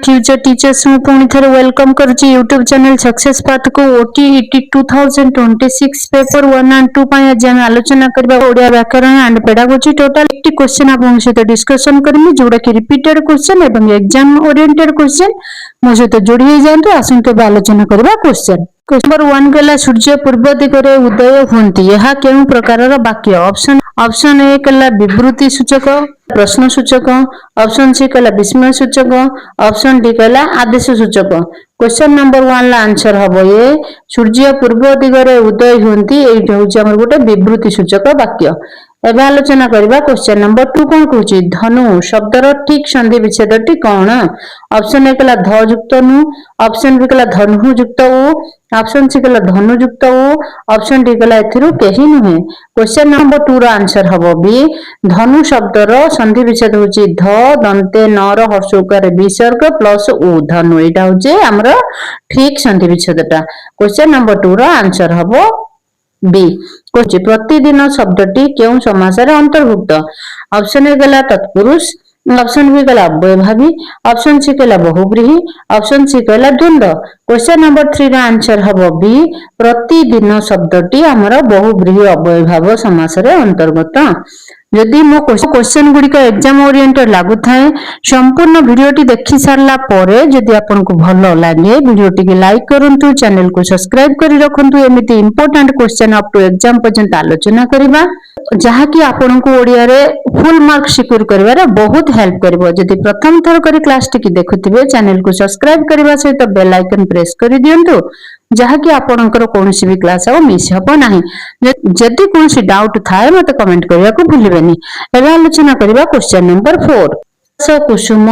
Future teachers मु पुणी थरे वेलकम करूची यूट्यूब चैनल सक्सेस पाथ को ओटीईटी 2026 पेपर 1 एंड 2 पय आज हम आलोचना करबा ओडिया व्याकरण एंड पेडागोजी टोटल 80 क्वेश्चन आपन सहित डिस्कशन करमी जोडा कि रिपीटेड क्वेश्चन एवं एग्जाम ओरिएंटेड क्वेश्चन मो सहित जोडी हे जानतो आसन के आलोचना करबा क्वेश्चन नंबर 1 गला सूर्य पूर्व दिगरे उदय होंती यह केउ प्रकारर वाक्य ऑप्शन ए कला विवृत्ति सूचक प्रश्न सूचक ऑप्शन सी कला विस्मय सूचक ऑप्शन डी कला आदेश सूचक क्वेश्चन नंबर 1 ला आंसर हबो ये सूर्य पूर्व दिगरे उदय होंती एइट होउची हमर गोटे विवृत्ति सूचक वाक्य एबे आलोचना करबा क्वेश्चन नंबर 2 कोन कहूची धनु शब्दर ठीक संधि विच्छेदटी कोन ऑप्शन ए कला ध युक्त नु ऑप्शन बी कला धनु युक्त उ ऑप्शन सी कला धनु युक्त उ ऑप्शन डी कला एथिरु केही नुहे क्वेश्चन नंबर 2 रो आंसर हबो बी धनु शब्दर संधि विच्छेद होची ध दंते न र हर्षोकार विसर्ग प्लस उ धनु एटा होची हमर ठीक संधि विच्छेदटा क्वेश्चन नंबर 2 रो आंसर हबो बी कोची प्रतिदिन शब्दटी केउ समास रे अंतर्भुक्त ऑप्शन ए गला तत्पुरुष ऑप्शन बी गला अव्ययभावी ऑप्शन सी गला बहुब्रीहि ऑप्शन सी गला द्वंद्व क्वेश्चन नंबर 3 रा आंसर हबो बी प्रतिदिन शब्दटी हमर बहुब्रीहि अव्ययभाव समास रे अंतर्गत यदि मो क्वेश्चन गुडी का एग्जाम ओरिएंटेड लागु थाए संपूर्ण वीडियोटी देखि सारला परे यदि आपन को भलो लागे वीडियोटी के लाइक करंतु चैनल को सब्सक्राइब करि रखंतु एमिति important question up to exam पर्यंत आलोचना करिबा जहा कि आपन को ओडिया रे फुल मार्क सिक्योर करबा रे बहुत हेल्प करबो यदि प्रथम थर करी क्लास टी देखुथिबे चैनल को सब्सक्राइब करबा सहित बेल आइकन प्रेस करि दियंतु जहा कि आपनकर कोनसी भी क्लास आ मिस हबो नाही जदि कोनसी डाउट थाए मते कमेंट करिया को भूलिबेनी एबे आलोचना करिबा क्वेश्चन नंबर 4 स कुसुम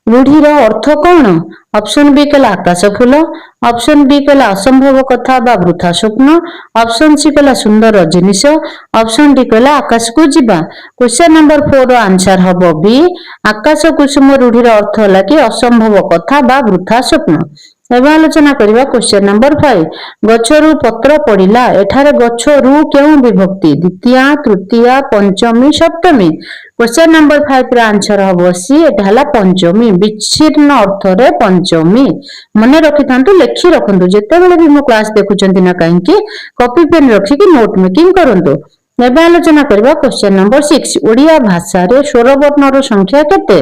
रूढ़ीर अर्थ कोन ऑप्शन बी कला आकाश फूल ऑप्शन बी कला असंभव कथा बा वृथा स्वप्न ऑप्शन सी कला सुंदर जिनिस ऑप्शन डी कला आकाश को जीवा क्वेश्चन नंबर 4 रो आंसर हबो बी आकाश कुसुम रूढ़ीर अर्थ होला कि असंभव कथा बा वृथा स्वप्न एबे आलोचना करिबा क्वेश्चन नंबर 5 गछरु पत्र पडिला एठारे गछरु केउ विभक्ति द्वितीया तृतीया पंचमी सप्तमी क्वेश्चन नंबर 5 रा आंसर हबो सी एटा हला पंचमी विच्छिन्न अर्थ रे पंचमी मने रखिथांतु लेखि रखंतु जेते बेले भी मो क्लास देखुचंती ना काहे कि कॉपी पेन रखि कि नोट मेकिंग करंतु एबे आलोचना करबा क्वेश्चन नंबर 6 ओडिया भाषा रे स्वर वर्ण रो संख्या केते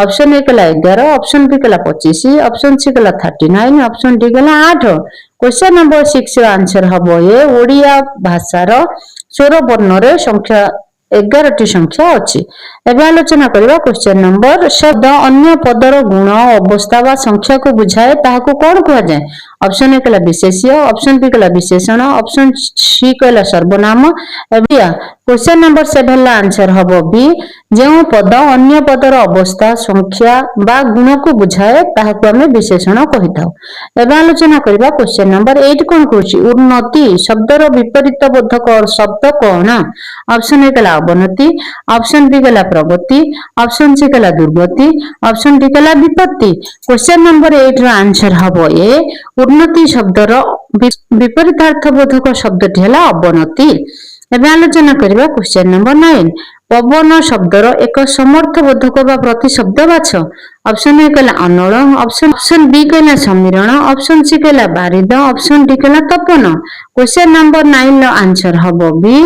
ऑप्शन ए कला 11 ऑप्शन बी कला 25 ऑप्शन सी कला 39 ऑप्शन डी कला 8 क्वेश्चन नंबर 6 रो आंसर हबो ए ओडिया भाषा रो स्वर वर्ण रे संख्या 11 टी संख्या अछि एबे आलोचना करबा क्वेश्चन नंबर शब्द अन्य पदर गुण अवस्था वा संख्या को बुझाए ताहा को कोन कहै जाय ऑप्शन ए कला विशेष्य ऑप्शन बी कला विशेषण ऑप्शन सी कला सर्वनाम एबे क्वेश्चन नंबर 7 ला आंसर हबो बी जेउ पद अन्य पदर अवस्था संख्या बा गुण को बुझाए ताहा को हमें विशेषण कहिताउ एबे आलोचना करबा क्वेश्चन नंबर 8 कोन कहूची उन्नति शब्दर विपरीत बोधक शब्द कोन ऑप्शन ए कला अवनति ऑप्शन बी कला प्रगति ऑप्शन सी कला दुर्गति ऑप्शन डी कला विपत्ति क्वेश्चन नंबर 8 रो आंसर हबो ए उन्नति शब्दर विपरीतार्थ बोधक शब्दटी हला अवनति एबे आलोचना करिबा क्वेश्चन नंबर 9 पवन शब्दर एक समर्थ बोधक बा प्रति शब्द बाछ ऑप्शन ए कला अनल ऑप्शन बी कला समीरण ऑप्शन सी कला बारिद ऑप्शन डी कला तपन क्वेश्चन नंबर 9 रो आंसर हबो बी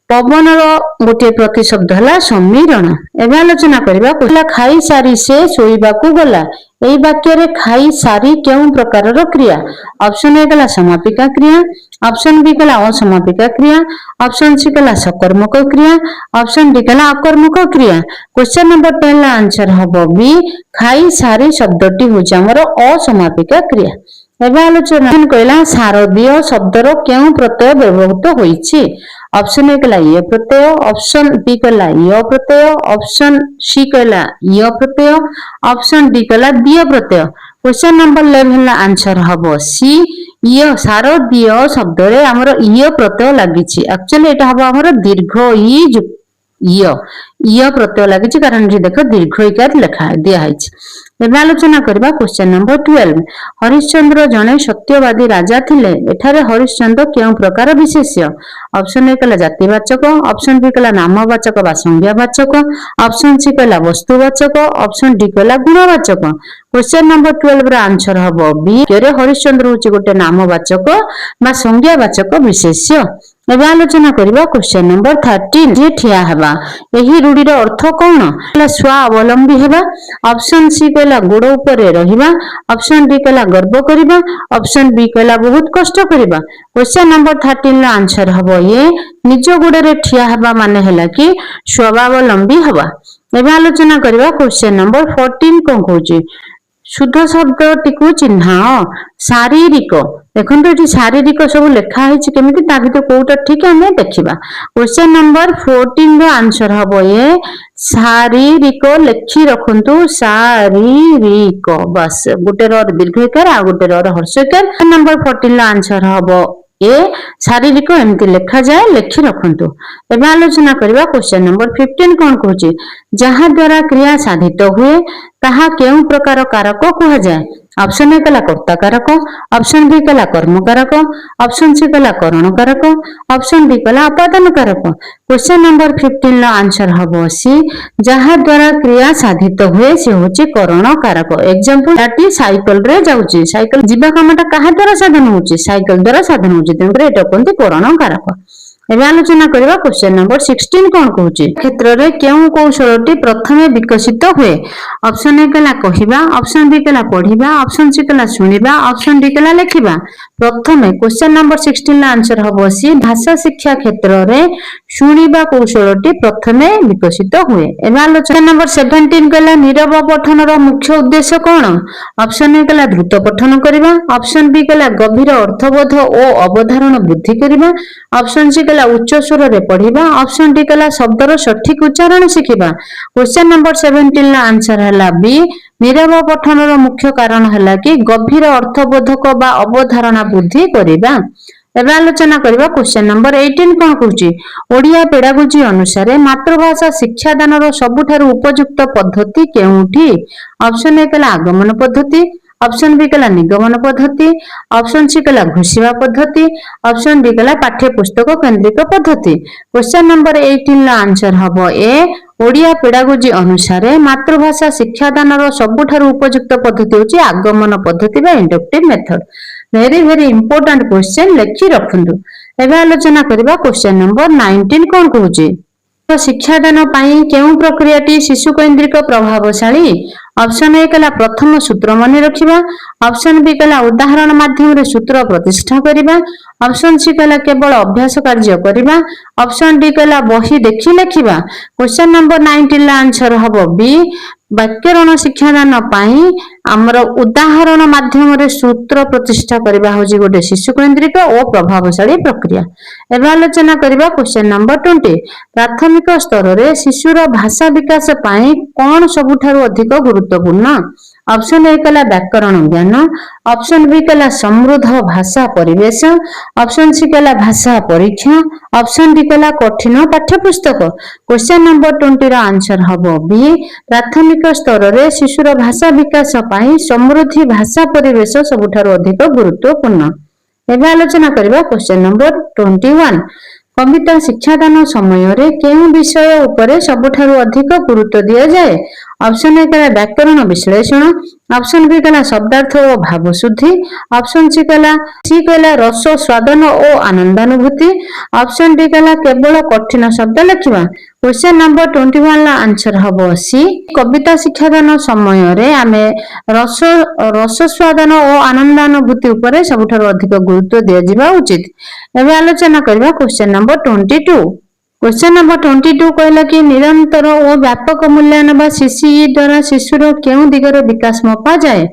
पवन रो गोटे प्रति शब्द हला समीरण एबे आलोचना करिबा कला खाई सारी से सोईबा को गला एई वाक्य रे खाई सारी केउ प्रकार रो क्रिया ऑप्शन ए कला समापिका क्रिया ऑप्शन बी कला असमापिका क्रिया ऑप्शन सी कला सकर्मक क्रिया ऑप्शन डी कला अकर्मक क्रिया क्वेश्चन नंबर 10 ला आंसर हबो बी खाई सारी शब्दटी होची हमर असमापिका क्रिया एबे आलोचना कहला शारदीय शब्दर केउ प्रत्यय व्यवहृत होईछि ऑप्शन ए कला य प्रत्यय ऑप्शन बी कला य प्रत्यय ऑप्शन सी कला य प्रत्यय ऑप्शन डी कला दिय प्रत्यय क्वेश्चन नंबर 11 ला आंसर हबो सी य शारदीय शब्द रे हमर य प्रत्यय लागिछि एक्चुअली एटा हबो हमर दीर्घ इ य य प्रत्यय लगी कारण ये देख दीर्घ इकार लेखा दिखाई। एवं आलोचना करबा क्वेश्चन नंबर 12। हरिश्चंद्र जने सत्यवादी राजा थिले। एठारे हरिश्चंद्र केउ प्रकार विशेष्य? ऑप्शन ए कला जातिवाचक, ऑप्शन बी कला नामवाचक बा संज्ञावाचक, ऑप्शन सी कला वस्तुवाचक, ऑप्शन डी कला गुणवाचक। क्वेश्चन नंबर 12 रा आंसर हबो बी केरे हरिश्चंद्र होची गोटे नामवाचक बा संज्ञावाचक विशेष्य। एवं आलोचना करबा क्वेश्चन नंबर 13। जे ठिया हेबा एही रूढ़ीर अर्थ कौन? स्वावलंबी हेबा, ऑप्शन सी कहला गोड़ उपरे रहिबा, ऑप्शन डी कहला गर्व करिबा, ऑप्शन बी कहला बहुत कष्ट करिबा। क्वेश्चन नंबर 13 रा आंसर हबो ये निज गोड़े ठिया हेबा माने हला कि स्वावलंबी हेबा। एवं आलोचना करबा क्वेश्चन नंबर 14 कोन कहूची? शुद्ध शब्द टिकु चिन्हाओ। शारीरिक देखो ये शारीरिक सब लिखाई केमी ता भर कौटा ठीक आम देखा। क्वेश्चन नंबर 14 रो आंसर हम ये शारीरिक लिखि रखु शारीरिक बस गोटे दीर्घकार आ गोटे हर्षकार। नंबर 14 रो आंसर हम ए शारीरिक एमती लिखा जाए लिखि रखु। एवं आलोचना करबा क्वेश्चन नंबर 15 कौन कहूची? जहा द्वारा क्रिया साधित हुए ताहा केउ प्रकार कारक कह जाए? ऑप्शन ए कला कर्ता कारक, ऑप्शन बी कला कर्म कारक, ऑप्शन सी कला करण कारक, ऑप्शन डी कला अपादान कारक। क्वेश्चन नंबर 15 रो आंसर हबो सी जहा द्वारा क्रिया साधित हुए से होची करण कारक। एग्जांपल लाटी साइकिल रे जाउची, साइकिल जीवा कामटा काहा द्वारा साधन होची? साइकिल द्वारा साधन होची, तेंबरे एटा कोनते करण कारक। एवं आलोचना करबा क्वेश्चन नंबर 16 कौन कहूची? क्षेत्र रे केउ कौशलटी प्रथमे विकसित हुए? ऑप्शन ए कला कहिबा, ऑप्शन बी कला पढ़िबा, ऑप्शन सी कला सुनिबा, ऑप्शन डी कला लिखिबा। प्रथमे क्वेश्चन नंबर 16 ला आंसर हबो सी भाषा शिक्षा क्षेत्र रे सुनिबा कौशलटी प्रथमे विकसित हुए। एवं आलोचना नंबर 17 कला नीरव पठन रो मुख्य उद्देश्य कौन? ऑप्शन ए कला द्रुत पठन करिबा, ऑप्शन बी कला गभीर अर्थबोध ओ अवधारण वृद्धि करिबा, ऑप्शन सी कला उच्च स्वर रे पढ़िबा, ऑप्शन डी कला शब्दर सठिक उच्चारण शिखिबा। क्वेश्चन नंबर 17 ला आंसर हला बी नीरव पठन रो मुख्य कारण हला कि गभीर अर्थबोधक बा अवधारणा वृद्धि करिबा। एवं आलोचना करबा क्वेश्चन नंबर 18 कौन कहूची? ओडिया पेडागोजी अनुसार मातृभाषा शिक्षादान रो सबुठारु उपयुक्त पद्धति केउठी? ऑप्शन ए कला आगमन पद्धति, ऑप्शन बी कला निगमन पद्धति, ऑप्शन सी कला घोषिबा पद्धति, ऑप्शन डी कला पाठ्य पुस्तक केंद्रिक पद्धति। क्वेश्चन नंबर 18 ला आंसर हबो ए ओडिया पेडागोजी अनुसार मातृभाषा शिक्षादान रो सबुठारु उपयुक्त पद्धति होची आगमन पद्धति बा inductive method. Very very important question लिखि रखंतु। एबे आलोचना करबा क्वेश्चन नंबर 19 कोन कहूची? तो शिक्षादान पाई केउ प्रक्रियाटी शिशु केंद्रिक प्रभावशाली? ऑप्शन ए कला प्रथम सूत्र मन रखिबा, ऑप्शन बी कला उदाहरण माध्यम रे सूत्र प्रतिष्ठा करिबा, ऑप्शन सी कला केवल अभ्यास कार्य करिबा, ऑप्शन डी कला बही देखि लिखिबा। क्वेश्चन नंबर 19 ला आंसर हबो बी व्याकरण शिक्षादान पाई हमर उदाहरण माध्यम रे सूत्र प्रतिष्ठा करिबा होजी गोटे शिशु केंद्रिक और प्रभावशाली प्रक्रिया। एबे आलोचना करिबा क्वेश्चन नंबर 20। प्राथमिक स्तर रे शिशुर भाषा विकास पाई कोन सबुठारु अधिक गुरुत्वपूर्ण? ऑप्शन ए कला व्याकरण ज्ञान, ऑप्शन बी कला समृद्ध भाषा परिवेश, ऑप्शन सी कला भाषा परीक्षा, ऑप्शन डी कला कठिन पाठ्यपुस्तक। क्वेश्चन नंबर 20 रा आंसर हबो बी प्राथमिक स्तर रे शिशुर भाषा विकास पाई समृद्धि भाषा परिवेश सबुठारु अधिक गुरुत्वपूर्ण। एबे आलोचना करबा क्वेश्चन नंबर 21। कविता शिक्षादान समय रे केउ विषय उपरे सबुठारु अधिक गुरुत्व दिया जाए? ऑप्शन ए कला व्याकरण विश्लेषण, ऑप्शन बी कला शब्दार्थ और भाव शुद्धि, ऑप्शन सी कला रस स्वादन और आनंदानुभूति, ऑप्शन डी कला केवल कठिन शब्द लिखिबा। क्वेश्चन नंबर 21 ला आंसर हबो सी कविता शिक्षादान समय रे आमे रस स्वादन और आनंदानुभूति उपरे सबुठारु अधिक गुरुत्व दिया जिबा उचित। एबे आलोचना करबा क्वेश्चन नंबर 22। क्वेश्चन नंबर 22 कहला कि निरंतर और व्यापक मूल्यांकन बा सीसीई द्वारा शिशुर केउ दिगर विकास मपा जाए?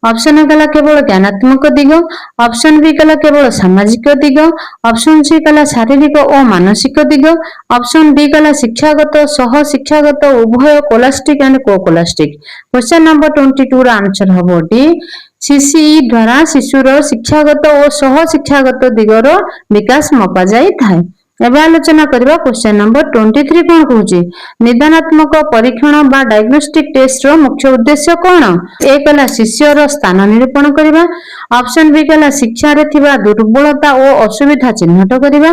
ऑप्शन ए कला केवल ज्ञानात्मक दिग, ऑप्शन बी कला केवल सामाजिक दिग, ऑप्शन सी कला शारीरिक और मानसिक दिग, ऑप्शन डी कला शिक्षागत सह शिक्षागत उभय कोलास्टिक एंड कोकोलास्टिक। क्वेश्चन नंबर 22 रा आंसर हबो डी सीसीई द्वारा शिशुर शिक्षागत और सह शिक्षागत दिगर विकास मपा जाई थाए। एबे आलोचना करबा क्वेश्चन नंबर 23 कोन कहूची निदानात्मक परीक्षण बा डायग्नोस्टिक टेस्ट रो मुख्य उद्देश्य कोन ए कला शिष्य रो स्थान निरूपण करबा ऑप्शन बी कला शिक्षा रे थिबा दुर्बलता ओ असुविधा चिन्हट करबा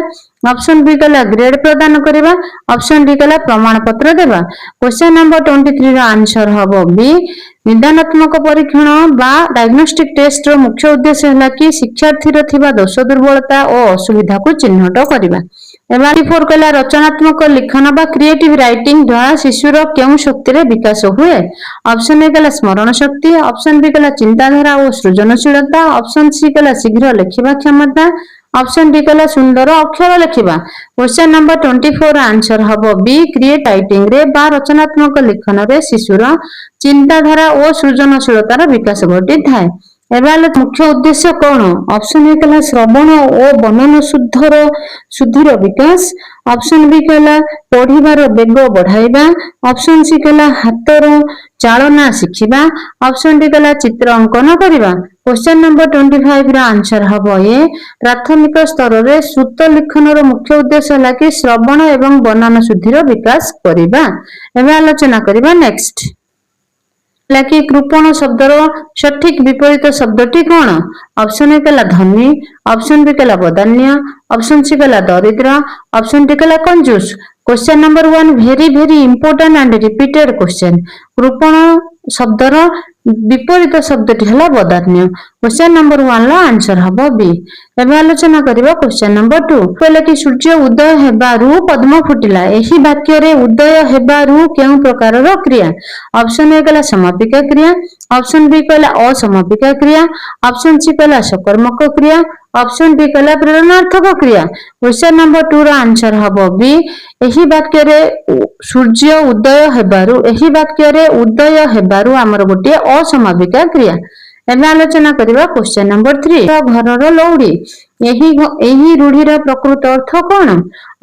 ऑप्शन बी कला ग्रेड प्रदान करबा ऑप्शन डी कला प्रमाण पत्र देबा क्वेश्चन नंबर 23 रो आंसर हबो बी निदानात्मक परीक्षण बा डायग्नोस्टिक टेस्ट रो मुख्य उद्देश्य हला कि शिक्षार्थी रो थिबा दोष दुर्बलता ओ असुविधा को चिन्हट करबा एवं 4 कहला रचनात्मक लिखन बा क्रिएटिव राइटिंग द्वारा शिशुर केउं शक्ति रे विकास हुए ऑप्शन ए कहला स्मरण शक्ति ऑप्शन बी कहला चिंताधारा और सृजनशीलता ऑप्शन सी कहला शीघ्र लिखिबा क्षमता ऑप्शन डी कहला सुंदर अक्षर लिखिबा क्वेश्चन नंबर 24 आंसर हबो बी क्रिएटिव राइटिंग रे बा रचनात्मक लिखन रे शिशुर चिंताधारा और सृजनशीलतार विकास घटी थाए एबाल मुख्य उद्देश्य कौन ऑप्शन ए कहला श्रवण और बनन शुद्धिर विकास ऑप्शन बी कहला पढ़िबार बेग बढ़ाइबा ऑप्शन सी कहला हातर चालना शिखिबा ऑप्शन डी कहला चित्र अंकन करबा क्वेश्चन नंबर 25 रो आंसर हबो ए प्राथमिक स्तर रे श्रुत लिखन रो मुख्य उद्देश्य हला कि श्रवण एवं बनन शुद्धिर विकास करबा एबे आलोचना करबा नेक्स्ट लाकी कृपण शब्दर सठिक विपरीत शब्दटी कौन ऑप्शन ए कहला धनी ऑप्शन बी कहला बदान्य ऑप्शन सी कहला दरिद्र ऑप्शन डी कहला कंजूस question number 1 very important and repeated question कृपण शब्दर विपरीत शब्दटी हला बदान्य क्वेश्चन नंबर 1 ला आंसर हबो बी एबे आलोचना करबा क्वेश्चन नंबर 2 कहले कि सूर्य उदय हेबारु पद्म फुटिला एही वाक्य रे उदय हेबारु केउ प्रकार रो क्रिया ऑप्शन ए कहला समापिका क्रिया ऑप्शन बी कहला असमापिका क्रिया ऑप्शन सी कहला सकर्मक क्रिया ऑप्शन डी कहला प्रेरणार्थक क्रिया क्वेश्चन नंबर 2 रो आंसर हबो बी एही वाक्य रे सूर्य उदय हेबारु एही वाक्य रे उदय हेबारु हमर गोटे असमापिका क्रिया एबे आलोचना करबा क्वेश्चन नंबर 3 घरर लौड़ी एही रूढ़ीर प्रकृत अर्थ कौन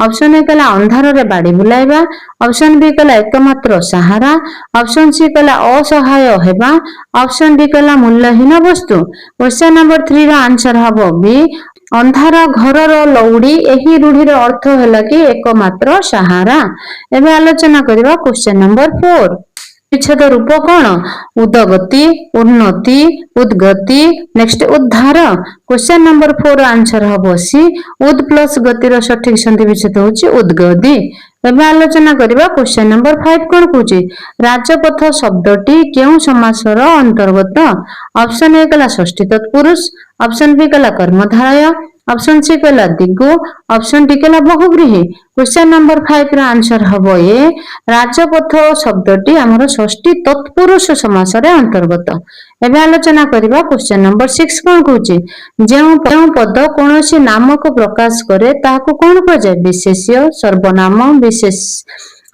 ऑप्शन ए कहला अंधार रे बाड़ी बुलाइबा ऑप्शन बी कहला एकमात्र सहारा ऑप्शन सी कहला असहाय हेबा ऑप्शन डी कहला मूल्यहीन वस्तु क्वेश्चन नंबर 3 रो आंसर हबो बी अंधार घरर लौड़ी एही रूढ़ीर अर्थ हैला कि एकमात्र सहारा एबे आलोचना करबा क्वेश्चन नंबर 4 विच्छेद रूप कौन उदगति उन्नति उद्गति नेक्स्ट उद्धार क्वेश्चन नंबर 4 आंसर हबो सी उद प्लस गतिर सठिक संधि विच्छेद होची उद्गति एबे आलोचना करबा क्वेश्चन नंबर 5 कोन कहूची राजपथ शब्दटी केउ समासर अंतर्गत ऑप्शन ए कहला षष्ठी तत्पुरुष ऑप्शन बी कहला कर्मधारय ऑप्शन सी कहला दिगु ऑप्शन डी कहला बहुव्रीहि क्वेश्चन नंबर 5 रा आंसर हबो ए राजपथ शब्दटी हमर षष्ठी तत्पुरुष समास रे अंतर्गत एबे आलोचना करबा क्वेश्चन नंबर 6 कोन कहूची जेउ पद कोनोसी नाम को प्रकाश करे ताको कोन कह जाय विशेष्य सर्वनाम विशेष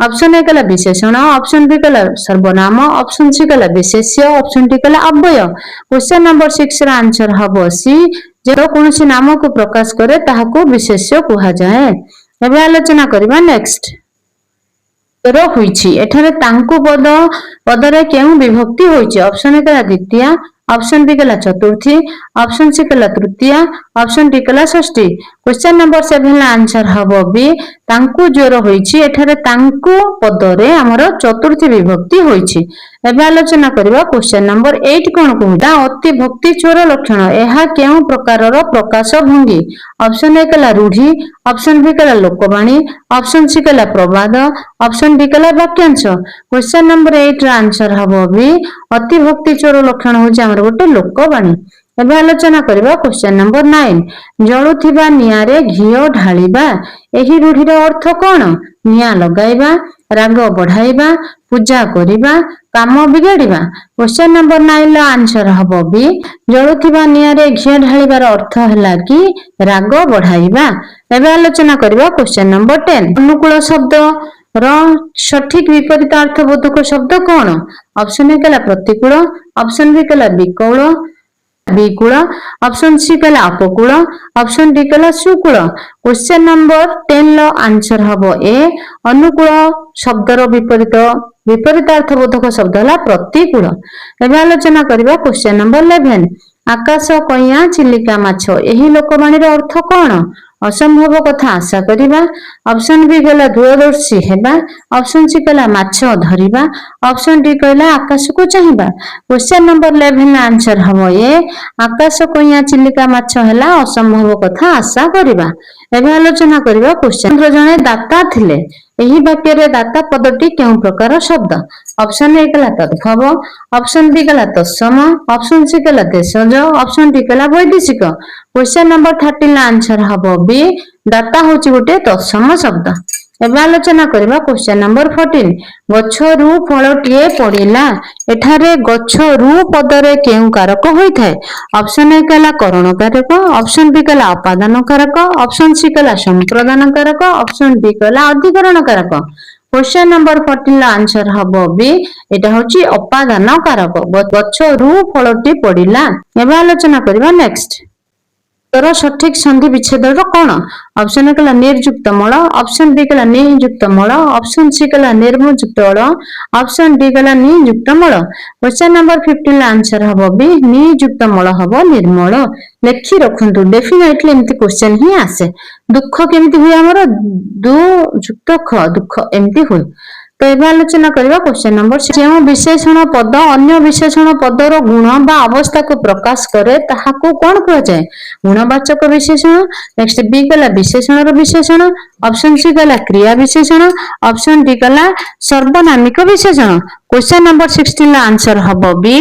ऑप्शन ए कहला विशेषण ऑप्शन बी कहला सर्वनाम ऑप्शन सी कहला विशेष्य ऑप्शन डी कहला अव्यय क्वेश्चन नंबर 6 रा आंसर हबो सी जो कोनोसी नाम को प्रकाश करे ताहाको विशेष्य कहा जाए एबे आलोचना करबा नेक्स्ट रो होईची एठारे तांकु पदरे केउ विभक्ति होईची ऑप्शन ए कहला द्वितीय ऑप्शन बी कहला चतुर्थी ऑप्शन सी कहला तृतीय ऑप्शन डी कहला षष्ठी क्वेश्चन नंबर 7 ला आंसर हबो बी तांकु ज्वर होईची एठारे तांकु पदरे हमर चतुर्थी विभक्ति होईची एबे आलोचना करबा क्वेश्चन नंबर 8 कोन कहूता अति भक्ति चोर लक्षण एहा केउ प्रकारर प्रकाश भंगी ऑप्शन ए कहला रूढ़ी ऑप्शन बी कहला लोकवाणी ऑप्शन सी कहला प्रवाद ऑप्शन डी कहला वाक्यांश क्वेश्चन नंबर 8 रा आंसर हबो बी अति भक्ति चोर लक्षण होची हमर गोटे लोकवाणी एबे आलोचना करबा क्वेश्चन नंबर 9 जळुथिबा नियारे घियो ढालिबा एही रूढ़ीर अर्थ कोन निया लगाइबा राग बढ़ाइबा पूजा करिबा काम बिगाड़िबा क्वेश्चन नंबर 9 ला आंसर हबो बी जळुथिबा नियारे घियो ढालिबार अर्थ हला कि राग बढ़ाइबा एबे आलोचना करबा क्वेश्चन नंबर 10 अनुकूल शब्द रो सठिक विपरीत अर्थबोधक शब्द कोन ऑप्शन ए कहला प्रतिकूल ऑप्शन बी कहला विकूल विकूल ऑप्शन सी कहला अपकूल ऑप्शन डी कहला सुकूल क्वेश्चन नंबर 10 लो आंसर हबो ए अनुकूल शब्दर विपरीत अर्थबोधक शब्द हला प्रतिकूल एबे आलोचना करबा क्वेश्चन नंबर 11 आकाश कइया चिलिका माछ एही लोकवाणी रो अर्थ कोन असंभव कथा आशा करिबा। ऑप्शन बी कहला दूरदर्शी हेबा। ऑप्शन सी कहला माछ धरिबा। ऑप्शन डी कहला आकाश को चाहिबा। क्वेश्चन नंबर 11 आंसर हबो ए आकाश कोइया चिलिका माछ हैला असंभव कथा आशा करिबा। एबे आलोचना करिबा क्वेश्चन जने दाता थिले एही वाक्य रे दाता पदटी केउ प्रकार शब्द। ऑप्शन ए कहला तद्भव। ऑप्शन बी कहला तत्सम। ऑप्शन सी कहला देशज। ऑप्शन डी कहला वैदेशिक। क्वेश्चन नंबर 13 आंसर हबो बी दाता होची गोटे तत्सम शब्द। एबे आलोचना करिबा क्वेश्चन नंबर 14 गछरु फळटिए पडिला एठारे गछरु पदरे केउ कारक होइथाय। ऑप्शन ए कहला करण कारक। ऑप्शन बी कहला अपादान कारक। ऑप्शन सी कहला संप्रदान कारक। ऑप्शन डी कहला अधिकरण कारक। क्वेश्चन नंबर 14 आंसर हबो बी एटा होची अपादान कारक। गछरु फळटी पडिला। एबे आलोचना करिबा नेक्स्ट तर सठिक संधि विच्छेद कौन। ऑप्शन ए कहला निर्युक्त मल। ऑप्शन बी कहला नियुक्त मल। ऑप्शन सी कहला निर्मुक्त मल। ऑप्शन डी कहला नियुक्त मल। क्वेश्चन नंबर 15 आंसर हबो बी नियुक्त मल हबो निर्मल। लेखि रखंतु डेफिनेटली एमती क्वेश्चन ही आसे। दुख केमती हुए हमर दु युक्त ख दुख एमती हुए। तो एबे आलोचना करिबा क्वेश्चन नंबर जेउ विशेषण पद अन्य विशेषण पदर गुण बा अवस्था को प्रकाश करे ताहाको कोन कहै जाय गुणवाचक विशेषण। नेक्स्ट बी कहला विशेषणर विशेषण। ऑप्शन सी कहला क्रिया विशेषण। ऑप्शन डी कहला सर्वनामिक विशेषण। क्वेश्चन नंबर 16 आंसर हबो बी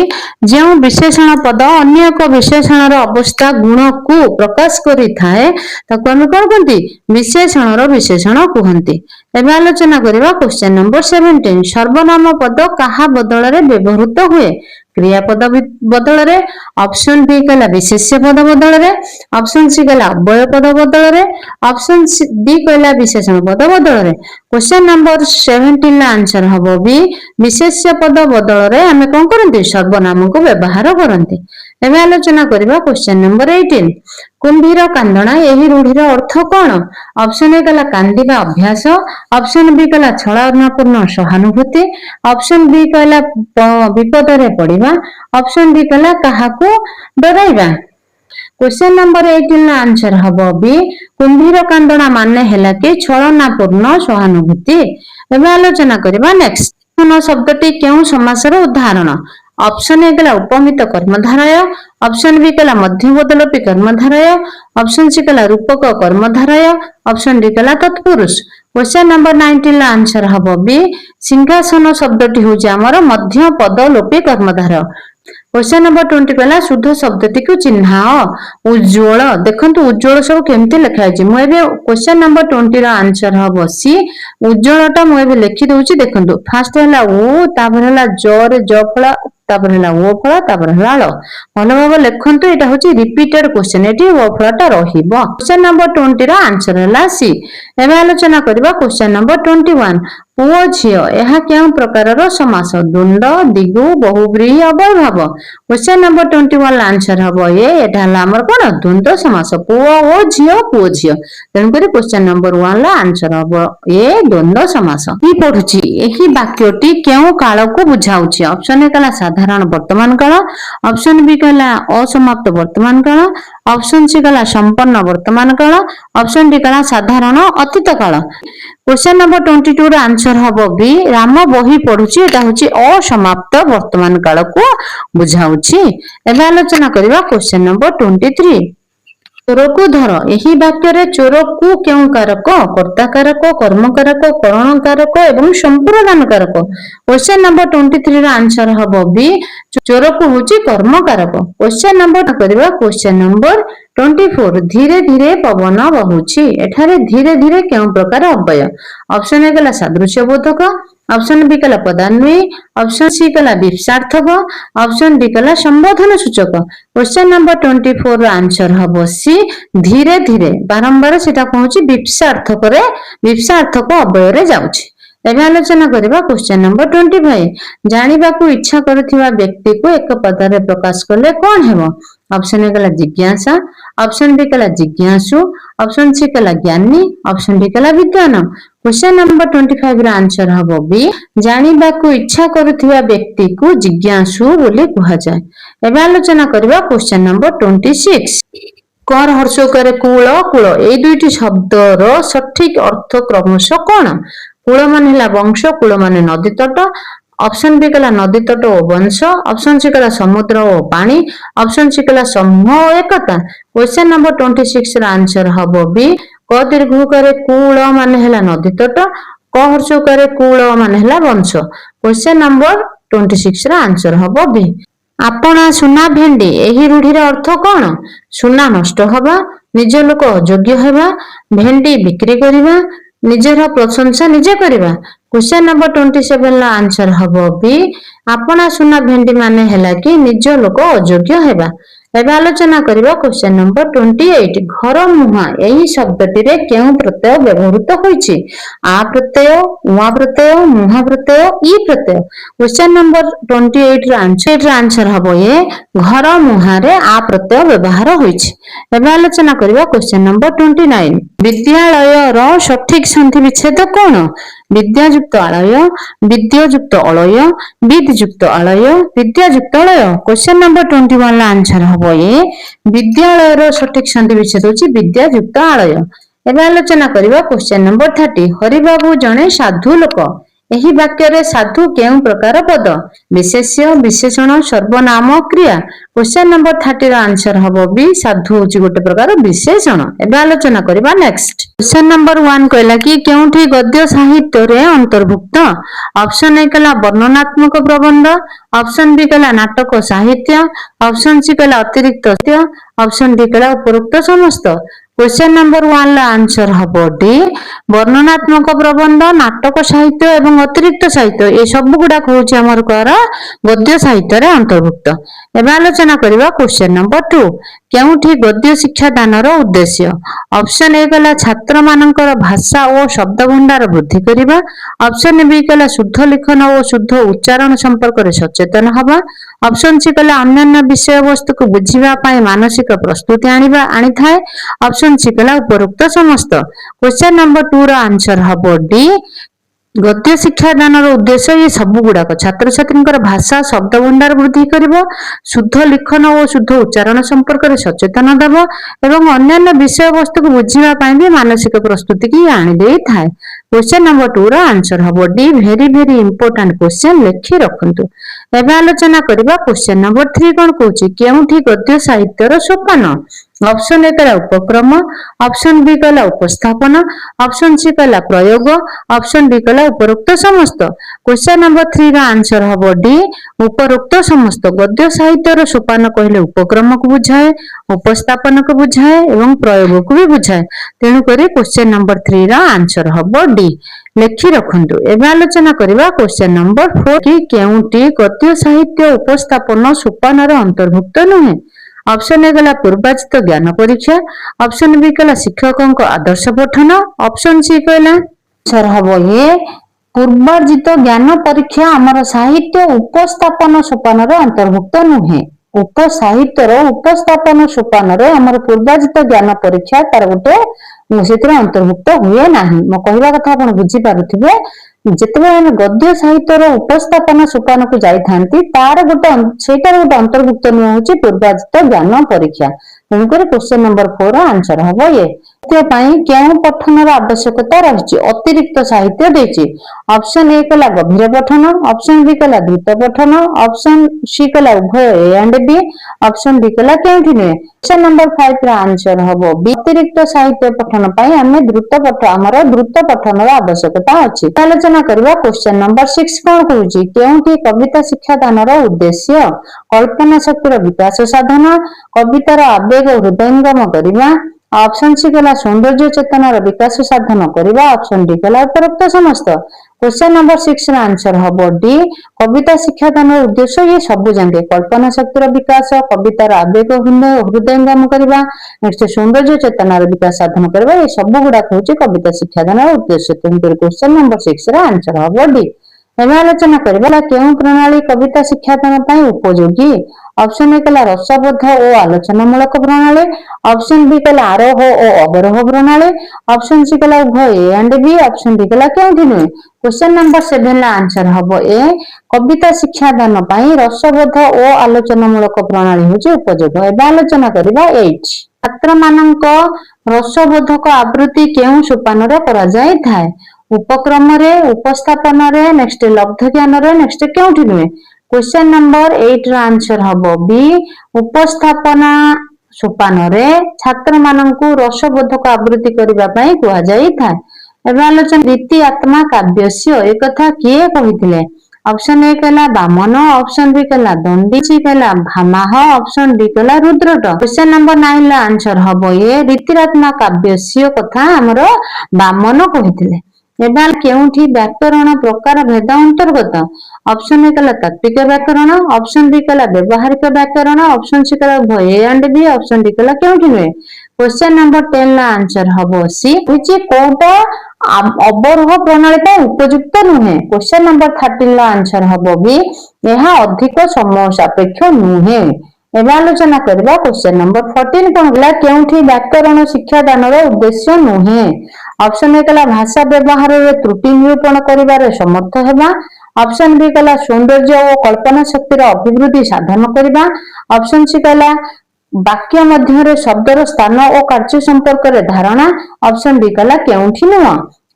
जेउ विशेषण पद अन्य एक विशेषणर अवस्था गुण को प्रकाश करि थाए ताको हम कोन कहंती विशेषणर विशेषण कहंती। एबे आलोचना करिबा क्वेश्चन नंबर 17 सर्वनाम पद काहा बदल रे व्यवहृत हुए क्रियापद बदल रे। ऑप्शन बी कहला विशेष्य पद बदल रे। ऑप्शन सी कहला अव्यय पद बदल रे। ऑप्शन डी कहला विशेषण पद बदल रे। क्वेश्चन नंबर 17 आंसर हबो बी विशेष्य पद बदल रे हमें कोन करंती सर्वनाम को व्यवहार करंती। एबे आलोचना करिबा क्वेश्चन नंबर 18 कुंभीर कांदणा एही रूढ़ीर अर्थ कोन। ऑप्शन ए कहला कांदिबा अभ्यास। ऑप्शन बी कहला छलनापूर्ण सहानुभूति। ऑप्शन बी कहला विपद रे पड़िबा। ऑप्शन डी कहला काहाको डराइबा। क्वेश्चन नंबर 18 आंसर हबो बी कुंभीर कांदणा माने हैला कि छलनापूर्ण सहानुभूति। एबे आलोचना करिबा नेक्स्ट शब्दटी केउ समासर उदाहरण। ऑप्शन ए कहला उपमित कर्मधारय। ऑप्शन बी कहला मध्यबदलोपी कर्मधारय। ऑप्शन सी कहला रूपक कर्मधारय। ऑप्शन डी कहला तत्पुरुष। क्वेश्चन नंबर 19 आंसर हबो बी सिंहासन शब्दटी होची हमर मध्य पदलोपी कर्मधारय। क्वेश्चन नंबर 20 कहला शुद्ध शब्दटी को चिन्हाओ उज्ज्वल। देखंतु उज्ज्वल सब केमती लिखा है मु एबे क्वेश्चन नंबर 20 रा आंसर हबो सी उज्ज्वलटा मु एबे लिखि दउची। देखंतु फर्स्ट हला ओ तापर हला ज रे ज फला तापर हला ओ फला तापर हला ल भलो भाबे लिखंतु एटा होची रिपीटेड क्वेश्चन एटी ओ फलाटा रहिबो। क्वेश्चन नंबर 20 रा आंसर हला सी। एबे आलोचना करबा क्वेश्चन नंबर 21 पुओ झियो एहा केउ प्रकारर समास द्वंद्व दिगु बहुब्रीहि अवयभाव। क्वेश्चन नंबर 21 आंसर हबो ए एटा हला हमर कोन द्वंद्व समास पुओ ओ झियो पुओ झियो तेन करी क्वेश्चन नंबर 1 ला आंसर हबो ए द्वंद्व समास। की पढुची एही वाक्यटी केउ काल को बुझाउची। ऑप्शन ए कहला साधारण वर्तमान काल। ऑप्शन बी कहला असमाप्त वर्तमान काल। ऑप्शन सी कहला संपन्न वर्तमान काल। ऑप्शन डी कहला साधारण अतीत काल। क्वेश्चन नंबर 22 रा आंसर हबो बी राम बही पढुची एटा होची असमाप्त वर्तमान काल को बुझाउची। एबे आलोचना करिबा क्वेश्चन नंबर 23 चोर को धर एही वाक्य रे चोर को केउ कारक कर्ता कारक कर्म कारक करण कारक एवं संप्रदान कारक। क्वेश्चन नंबर 23 रा आंसर हबो बी चोर को होची कर्म कारक। क्वेश्चन नंबर करिबा क्वेश्चन नंबर 24 धीरे धीरे पवन बहुची एठारे धीरे धीरे केउ प्रकार अव्यय। ऑप्शन ए कहला सादृश्य बोधक। ऑप्शन बी कहला पदान्वयी। ऑप्शन सी कहला विपक्षार्थक। ऑप्शन डी कहला संबोधन सूचक। क्वेश्चन नंबर 24 रा आंसर हबो सी धीरे धीरे बारंबार सेटा कहूची विपक्षार्थक रे विपक्षार्थक अव्यय रे जाउची। एबे आलोचना करिबा क्वेश्चन नंबर 25 जानिबा को इच्छा करथिबा व्यक्ति को एक पद रे प्रकाश करले कोन हेबो। ऑप्शन ए कहला जिज्ञासा। ऑप्शन बी कहला जिज्ञासु। ऑप्शन सी कहला ज्ञानी। ऑप्शन डी कहला विद्वान। क्वेश्चन नंबर 25 रा आंसर हबो बी जानिबा को इच्छा करथिबा व्यक्ति को जिज्ञासु बोली कहा जाय। एबे आलोचना करिबा क्वेश्चन नंबर 26 कर हर्षकारे कूल कूल ए दुईटी शब्दर सठिक अर्थ क्रमश कौन कूल मान है वंश कूल मान नदी तट ऑप्शन बी कला नदी तट और वंश ऑप्शन सी कला समुद्र और पानी ऑप्शन सी कला समूह और एकता क्वेश्चन नंबर 26 रा आंसर हबो बी क दीर्घकारे कूल मान है नदी तट क हर्षकारे कूल मान है वंश क्वेश्चन नंबर 26 रा आंसर हबो बी आपणा सुना भेंडी एही रूढ़ीर अर्थ कौन सुना नष्ट हवा निज लोक अयोग्य हेबा भेंडी बिक्री करिबा निजर प्रशंसा निजे करिबा क्वेश्चन नंबर 27 ला आंसर हबो बी आपणा सुना भेंडी माने हैला कि निज लोक अयोग्य हेबा एबे आलोचना करिबा क्वेश्चन नंबर 28 घर मुहा एही शब्दटी रे केउ प्रत्यय व्यवहृत होईछि आ प्रत्यय उआ प्रत्यय मुहा प्रत्यय ई प्रत्यय क्वेश्चन नंबर 28 रा आंसर हबो ए घर मुहा रे आ प्रत्यय व्यवहार होईछि एबे आलोचना करिबा क्वेश्चन नंबर 29 विद्यालय रो सठिक संधि विच्छेद कोन विद्यायुक्त आलय विद्यायुक्त अलय विद्युक्त आलय विद्यायुक्त अलय क्वेश्चन नंबर 21 ला आंसर हबो ए विद्यालय रो सठिक संधि विच्छेद होछि विद्यायुक्त आलय एबे आलोचना करिबा क्वेश्चन नंबर 30 हरिबाबू जणे साधु लोक एही वाक्य रे साधु केउ प्रकार पद विशेष्य विशेषण सर्वनाम क्रिया क्वेश्चन नंबर 30 रा आंसर हबो बी साधु होछि गोटे प्रकार विशेषण एबे आलोचना करिबा नेक्स्ट क्वेश्चन नंबर 1 कहला कि केउठी गद्य साहित्य रे अंतर्भुक्त ऑप्शन ए कला वर्णनात्मक प्रबंध ऑप्शन बी कला नाटक साहित्य ऑप्शन सी कला अतिरिक्त साहित्य ऑप्शन डी कला उपरोक्त समस्त क्वेश्चन नंबर 1 ला आंसर हबो डी वर्णनात्मक प्रबंध नाटक साहित्य एवं अतिरिक्त साहित्य ए सब गुडा कहूछि हमर कर गद्य साहित्य रे अंतर्भुक्त एबे आलोचना करिबा क्वेश्चन नंबर 2 केउठी गद्य शिक्षा दानर उद्देश्य ऑप्शन ए कला छात्र मानकर भाषा और शब्द भंडार वृद्धि करिबा ऑप्शन बी कला शुद्ध लिखन और शुद्ध उच्चारण संपर्क रे सचेतन हबा ऑप्शन सी कला अन्य विषय वस्तु को बुझिबा पई मानसिक प्रस्तुति आनी थाए ऑप्शन सी कला उपरोक्त समस्त क्वेश्चन नंबर 2 रा आंसर हबो डी गद्य शिक्षा दानर उद्देश्य ये सब गुड़ाक छात्र छात्री भाषा शब्द भंडार वृद्धि करिवो शुद्ध लिखन और शुद्ध उच्चारण संपर्क रे सचेतन देव एवं अन्य विषय वस्तु को बुझिबा पई भी मानसिक प्रस्तुति की आनी देई थाए क्वेश्चन नंबर 2 रा आंसर हबो D very very important question लिखि रखंतु एबे आलोचना करिबा क्वेश्चन नंबर 3 कोन कहूची केउठी गद्य साहित्य रो सोपान ऑप्शन ए कला उपक्रम ऑप्शन बी कला उपस्थापन ऑप्शन सी कला प्रयोग ऑप्शन डी कला उपरोक्त समस्त क्वेश्चन नंबर 3 रा आंसर हबो डी उपरोक्त समस्त गद्य साहित्य रो सोपान कहले उपक्रम को बुझाए उपस्थापन को बुझाए एवं प्रयोग को भी बुझाए तेनु करी क्वेश्चन नंबर 3 रा आंसर हबो डी लेखि रखंतु एबे आलोचना करिबा क्वेश्चन नंबर 4 कि केउटी गद्य साहित्य उपस्थापन सोपान रो अंतर्भुक्त नहे ऑप्शन ए गला पूर्वाजित ज्ञान परीक्षा ऑप्शन बी कला शिक्षकों को आदर्श पठन ऑप्शन सी कहला आंसर हबो ए पूर्वाजित ज्ञान परीक्षा हमर साहित्य उपस्थापन सोपान रो अंतर्भुक्त नहे उप साहित्य रो उपस्थापन सोपान रो हमर पूर्वाजित ज्ञान परीक्षा तार गोटे सेतिर अंतर्भुक्त हुए नाही म कहबा कथा आपण बुझी पारुथिबे जेतेबेले हम गद्य साहित्य रो उपस्थापन सोपान को जाई थांती तार गोटे सेटार गोटे अंतर्भुक्त न होची पूर्वाजित ज्ञान परीक्षा तेणुकर क्वेश्चन नंबर 4 आंसर हबो ये केउ पठन आवश्यकता रही अतिरिक्त साहित्य देछि ऑप्शन ए कला गभीर पठन ऑप्शन बी कला द्रुत पठन ऑप्शन सी कला उभय A and B option D कला केउठी ने क्वेश्चन नंबर 5 रा आंसर हबो बी अतिरिक्त साहित्य पठन पई हमें द्रुत पठन हमर द्रुत पठन आवश्यकता अछि आलोचना करबा क्वेश्चन नंबर 6 कोन कहूची केउठी कविता शिक्षा दानर उद्देश्य कल्पना शक्तिर विकास साधन कवितार आवेग हृदयंगम करिबा ऑप्शन सी कला सौंदर्य चेतनार विकास साधन करिबा ऑप्शन डी कला उपरोक्त समस्त क्वेश्चन नंबर 6 रा आंसर हबो डी कविता शिक्षा दानर उद्देश्य ये सब जानते कल्पना शक्तिर विकास कवितार आवेग हृदयंगम करिबा नेक्स्ट सौंदर्य चेतनार विकास साधन करिबा ये सब गुडा कहूची कविता शिक्षा दानर उद्देश्य तेणुकर क्वेश्चन नंबर 6 रा आंसर हबो डी एबे आलोचना करिबा केउ प्रणाली कविता शिक्षादान पई उपयोगी ऑप्शन ए कला रसबद्ध और आलोचनामूलक प्रणाली ऑप्शन बी कला आरोह और अवरोह प्रणाली ऑप्शन सी कला उभय A and B option D कला केउठी नुहे क्वेश्चन नंबर 7 ला आंसर हबो ए कविता शिक्षादान पई रसबद्ध और आलोचनामूलक प्रणाली होची उपयोग एबे आलोचना करिबा 8 छात्र मानक रसबोधक आवृत्ति केउं सोपान रे करा जाय थाए उपक्रम रे उपस्थापन रे नेक्स्ट लब्ध ज्ञान रे नेक्स्ट केउठी नुहे क्वेश्चन नंबर 8 रो आंसर हबो बी उपस्थापना सोपान रे छात्र मानकु रसबोधक आवृत्ति करिबा पई कुआ जाय थाए एबे आलोचना रीति आत्मा काव्यस्य ए कथा किए कहिथिले ऑप्शन ए कहला बामन ऑप्शन बी कहला दंडी सी कहला भामाह ऑप्शन डी कहला रुद्रट क्वेश्चन नंबर 9 ला आंसर हबो ए रीतिरात्मा काव्यस्य कथा हमरो बामन कहिथिले एबा केउठी व्याकरण प्रकार भेद अंतर्गत ऑप्शन ए कहला तात्विक व्याकरण ऑप्शन बी कहला व्यवहारिक व्याकरण ऑप्शन सी कहला उभय A and B option D कहला केउठी नुहे क्वेश्चन नंबर 10 ला आंसर हबो सी which कोटा अवरोह प्रणाली पे उपयुक्त नुहे क्वेश्चन नंबर 13 ला आंसर हबो बी यह अधिक समय सापेक्ष नुहे एबे आलोचना करबा क्वेश्चन नंबर 14 कोन गला केउठी व्याकरण शिक्षा दान रो उद्देश्य नुहे ऑप्शन ए कहला भाषा व्यवहार रे त्रुटि निरूपण करिबारे समर्थ हेबा ऑप्शन बी कहला सौंदर्य और कल्पना शक्ति रो अभिवृद्धि साधन करिबा ऑप्शन सी कहला वाक्य मध्य रे शब्दर स्थान और कार्य संपर्क रे धारणा ऑप्शन बी कहला केउठी नुह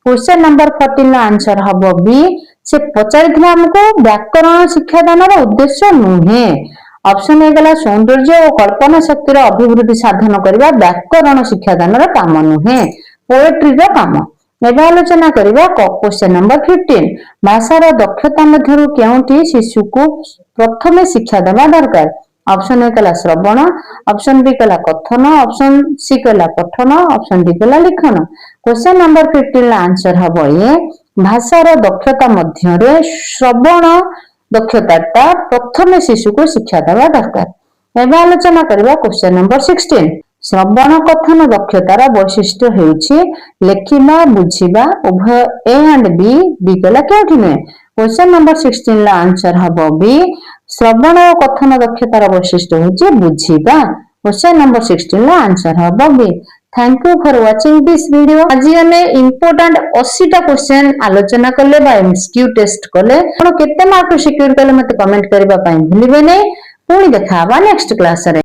क्वेश्चन नंबर 14 ला आंसर हबो बी से पचारिथिला हमको व्याकरण शिक्षा दान रो उद्देश्य नुहे ऑप्शन ए गला सौंदर्य और कल्पना शक्ति रो अभिवृद्धि साधन करिबा व्याकरण शिक्षा दान रो काम नुहे पोएट्री रो काम एबे आलोचना करिबा क्वेश्चन नंबर 15 भाषा रो दक्षता मध्यरु केउठी शिशु को प्रथमे शिक्षा देबा दरकार ऑप्शन ए कला श्रवण ऑप्शन बी कला कथन ऑप्शन सी कला पठन ऑप्शन डी कला लिखन क्वेश्चन नंबर 15 ला आंसर हबो ए भाषा रो दक्षता मध्य रे श्रवण दक्षता प्रथमे शिशु को शिक्षा देबा दरकार एबे आलोचना करबा क्वेश्चन नंबर 16 श्रवण कथन दक्षतार वैशिष्ट्य हेउछि लेखिबा बुझिबा उभय ए एंड बी कला केउठी नुहे क्वेश्चन नंबर 16 ला आंसर हबो बी श्रवण और कथन दक्षतार वैशिष्ट्य होछि बुझिबा क्वेश्चन नंबर 16 ला आंसर हबो B thank you for watching this video आज हमें इंपोर्टेंट 80 टा क्वेश्चन आलोचना करले बा एमसीक्यू टेस्ट करले आपण केते मार्क सिक्योर करले मते कमेंट करबा पई भूलिबे नै पुणी देखा नेक्स्ट क्लास रे।